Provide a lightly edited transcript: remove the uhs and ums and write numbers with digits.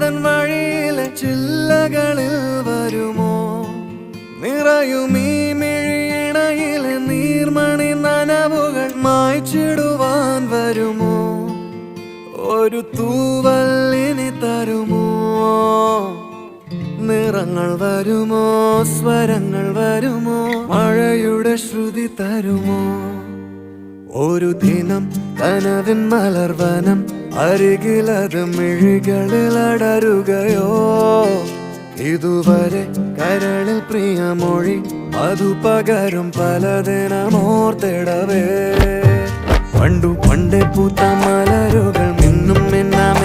തൻ വഴിയിലെ ചില്ലകളിൽ വരുമോ? നിറയും ഈ മിഴിയിണയിലെ നീർമണി നനവുകൾ മായ്ച്ചിടുവാൻ വരുമോ? ഒരു തൂവല്ലിനി തരുമോ? നിറങ്ങൾ വരുമോ? സ്വരങ്ങൾ വരുമോ? മഴയുടെ ശ്രുതി തരുമോ? ഒരു ദിനം കനവിൻ മലർവനം അരികിലത് മിഴികളിൽ അടരുകയോ? ഇതുവരെ കരളിൽ പ്രിയമൊഴി അതു പകരും പലതിനമോർത്തിടവേ. പണ്ടു പണ്ടേ പൂത്ത മലരുകൾ മിന്നും മിന്നാമേ